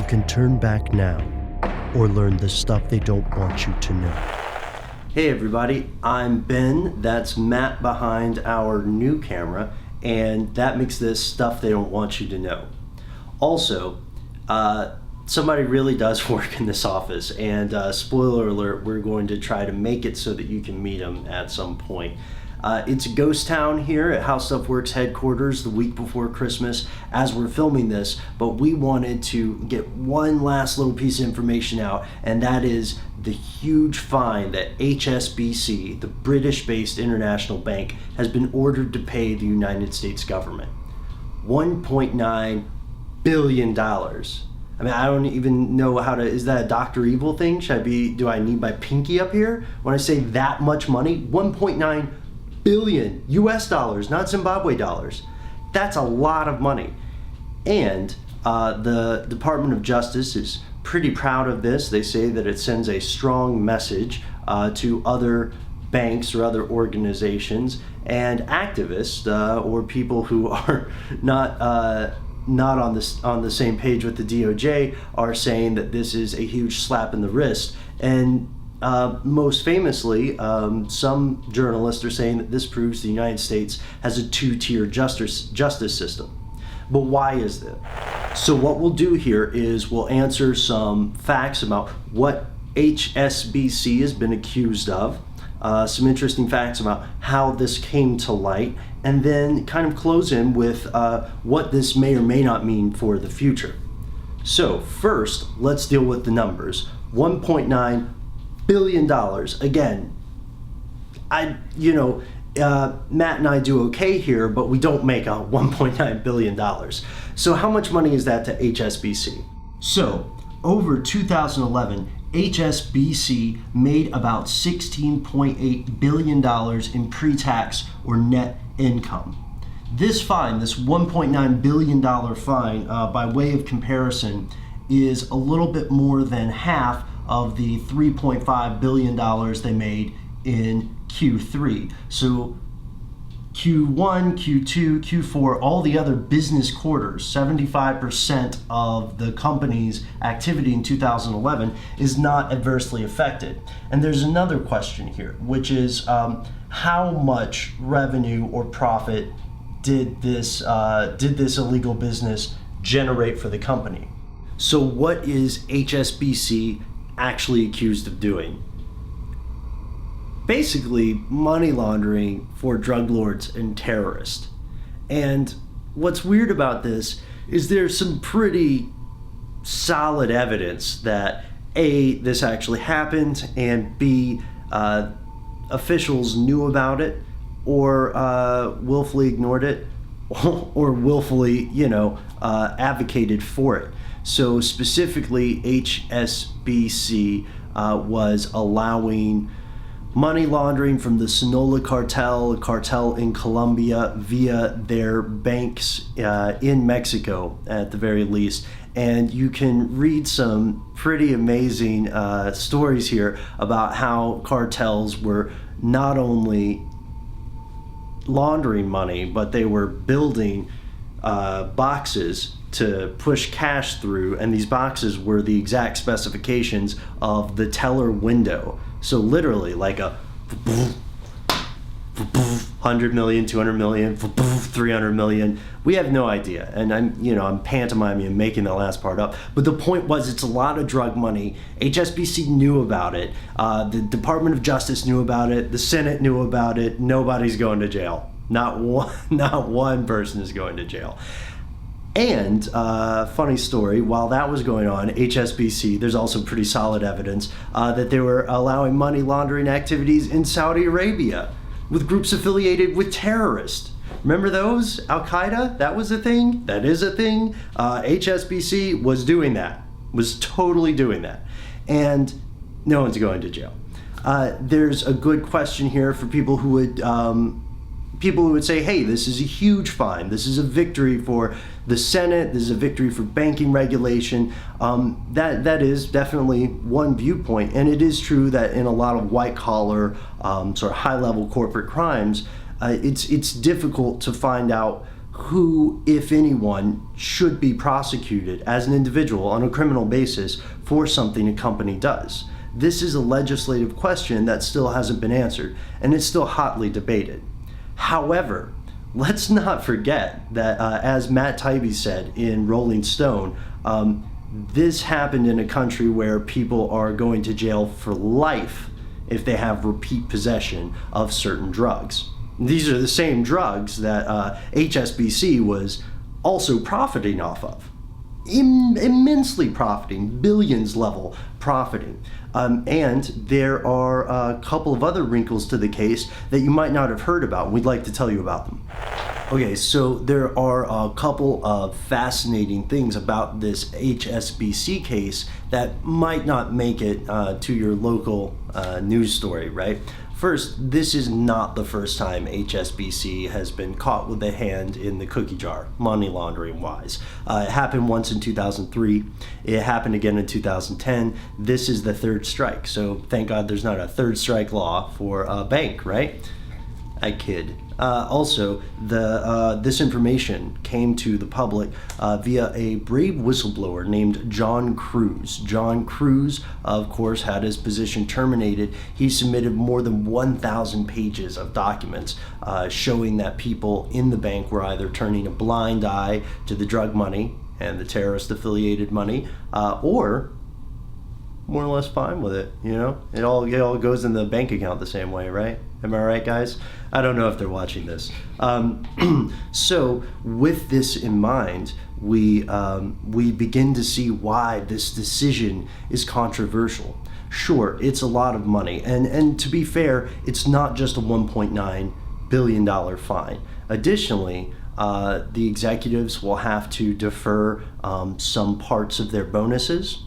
can turn back now or learn the stuff they don't want you to know. Hey everybody, I'm Ben. That's Matt behind our new camera, and that makes this stuff they don't want you to know. Also, somebody really does work in this office, and spoiler alert, we're going to try to make it so that you can meet him at some point. It's a ghost town here at How Stuff Works headquarters the week before Christmas as we're filming this, but we wanted to get one last little piece of information out, and that is the huge fine that HSBC, the British-based international bank, has been ordered to pay the United States government. $1.9 billion. I mean, I don't even know how to, is that a Dr. Evil thing? Do I need my pinky up here? When I say that much money, 1.9 billion US dollars, not Zimbabwe dollars. That's a lot of money. And the Department of Justice is pretty proud of this. They say that it sends a strong message to other banks or other organizations and activists or people who are not on the same page with the DOJ are saying that this is a huge slap in the wrist. And most famously, some journalists are saying that this proves the United States has a two-tier justice system. But why is that? So what we'll do here is we'll answer some facts about what HSBC has been accused of, some interesting facts about how this came to light, and then kind of close in with what this may or may not mean for the future. So first, let's deal with the numbers. $1.9 billion. Again, Matt and I do okay here, but we don't make a $1.9 billion. So how much money is that to HSBC? So over 2011, HSBC made about $16.8 billion in pre-tax or net income. This fine, this $1.9 billion fine, by way of comparison, is a little bit more than half of the $3.5 billion they made in Q3. So Q1, Q2, Q4, all the other business quarters, 75% of the company's activity in 2011 is not adversely affected. And there's another question here, which is how much revenue or profit did this illegal business generate for the company? So what is HSBC actually accused of doing? Basically, money laundering for drug lords and terrorists. And what's weird about this is there's some pretty solid evidence that A, this actually happened, and B, officials knew about it or willfully ignored it or willfully, advocated for it. So specifically, HSBC was allowing money laundering from the Sinaloa cartel, a cartel in Colombia, via their banks in Mexico, at the very least. And you can read some pretty amazing stories here about how cartels were not only laundering money, but they were building boxes to push cash through, and these boxes were the exact specifications of the teller window. So literally like a 100 million, 200 million, 300 million. We have no idea. And I'm pantomiming and making that last part up. But the point was, it's a lot of drug money. HSBC knew about it. The Department of Justice knew about it. The Senate knew about it. Nobody's going to jail. Not one person is going to jail. And funny story, while that was going on, HSBC, there's also pretty solid evidence that they were allowing money laundering activities in Saudi Arabia with groups affiliated with terrorists. Remember those? Al-Qaeda? That was a thing? That is a thing? HSBC was doing that, was totally doing that. And no one's going to jail. There's a good question here for people who would say, hey, this is a huge fine. This is a victory for the Senate. This is a victory for banking regulation. That is definitely one viewpoint. And it is true that in a lot of white collar, sort of high level corporate crimes, it's difficult to find out who, if anyone, should be prosecuted as an individual on a criminal basis for something a company does. This is a legislative question that still hasn't been answered, and it's still hotly debated. However, let's not forget that, as Matt Taibbi said in Rolling Stone, this happened in a country where people are going to jail for life if they have repeat possession of certain drugs. These are the same drugs that HSBC was also profiting off of. Immensely profiting, billions level profiting. And there are a couple of other wrinkles to the case that you might not have heard about. We'd like to tell you about them. Okay, so there are a couple of fascinating things about this HSBC case that might not make it to your local news story, right? First, this is not the first time HSBC has been caught with a hand in the cookie jar, money laundering wise. It happened once in 2003. It happened again in 2010. This is the third strike. So thank God there's not a third strike law for a bank, right? I kid. Also, this information came to the public via a brave whistleblower named John Cruz. John Cruz, of course, had his position terminated. He submitted more than 1,000 pages of documents showing that people in the bank were either turning a blind eye to the drug money and the terrorist-affiliated money, or more or less fine with it. You know, it all goes in the bank account the same way, right? Am I right, guys? I don't know if they're watching this. So with this in mind, we begin to see why this decision is controversial. Sure, it's a lot of money, and to be fair, it's not just a $1.9 billion fine. Additionally, the executives will have to defer some parts of their bonuses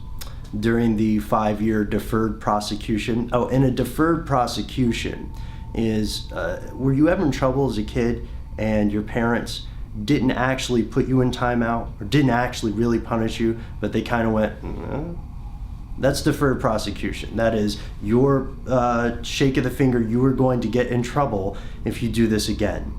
during the 5-year deferred prosecution. Oh, and a deferred prosecution is, were you ever in trouble as a kid and your parents didn't actually put you in timeout or didn't actually really punish you, but they kind of went, That's deferred prosecution. That is your shake of the finger, you are going to get in trouble if you do this again.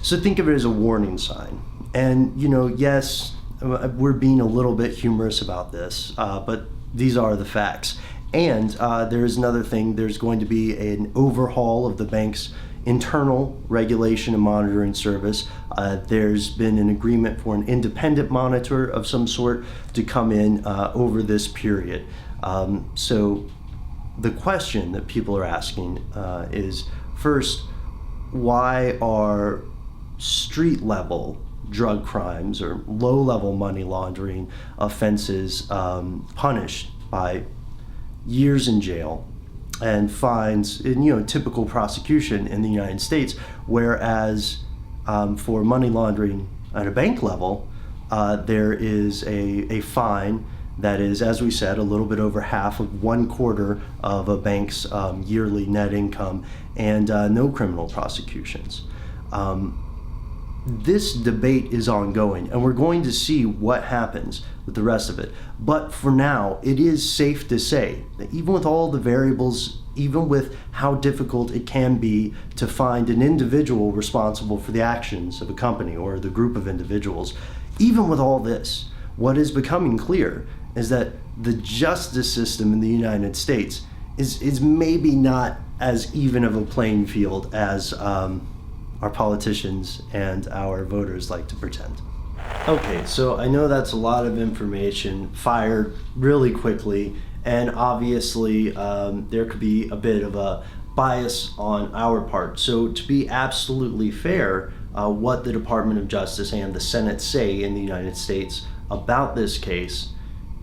So think of it as a warning sign. And, you know, yes, we're being a little bit humorous about this, but these are the facts. And there's another thing, there's going to be an overhaul of the bank's internal regulation and monitoring service. There's been an agreement for an independent monitor of some sort to come in over this period. So the question that people are asking is, first, why are street level drug crimes or low level money laundering offenses punished by years in jail and fines in, you know, typical prosecution in the United States, whereas for money laundering at a bank level, there is a fine that is, as we said, a little bit over half of 1/4 of a bank's yearly net income, and no criminal prosecutions. This debate is ongoing, and we're going to see what happens with the rest of it. But for now, it is safe to say that even with all the variables, even with how difficult it can be to find an individual responsible for the actions of a company or the group of individuals, even with all this, what is becoming clear is that the justice system in the United States is maybe not as even of a playing field as our politicians and our voters like to pretend. Okay, so I know that's a lot of information fired really quickly, and obviously there could be a bit of a bias on our part. So to be absolutely fair, what the Department of Justice and the Senate say in the United States about this case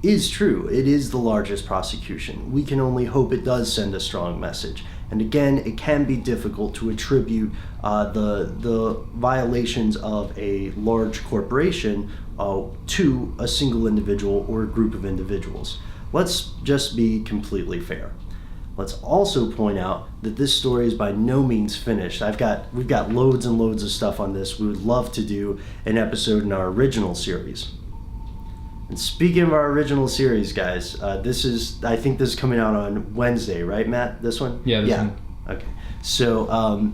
is true. It is the largest prosecution. We can only hope it does send a strong message. And again, it can be difficult to attribute the violations of a large corporation to a single individual or a group of individuals. Let's just be completely fair. Let's also point out that this story is by no means finished. We've got loads and loads of stuff on this. We would love to do an episode in our original series. And speaking of our original series, guys, I think this is coming out on Wednesday, right, Matt? This one? Yeah, this one. Okay. So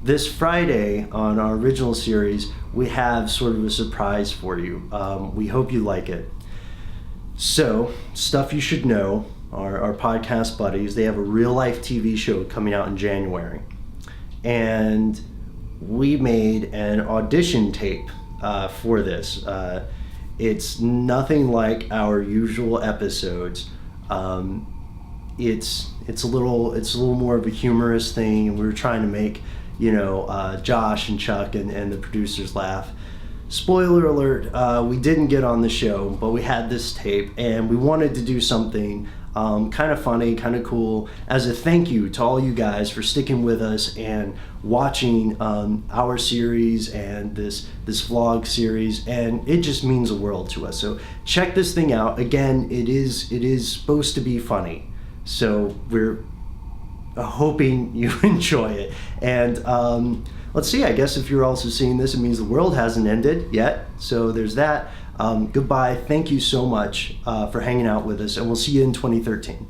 this Friday on our original series, we have sort of a surprise for you. We hope you like it. So, Stuff You Should Know, our podcast buddies, they have a real-life TV show coming out in January. And we made an audition tape for this. It's nothing like our usual episodes. It's a little more of a humorous thing, and we were trying to make Josh and Chuck and the producers laugh. Spoiler alert, we didn't get on the show, but we had this tape, and we wanted to do something kind of funny, kind of cool, as a thank you to all you guys for sticking with us and watching our series and this vlog series, and it just means the world to us. So check this thing out. Again, it is supposed to be funny, so we're hoping you enjoy it. And let's see, I guess if you're also seeing this, it means the world hasn't ended yet. So there's that. Goodbye. Thank you so much for hanging out with us, and we'll see you in 2013.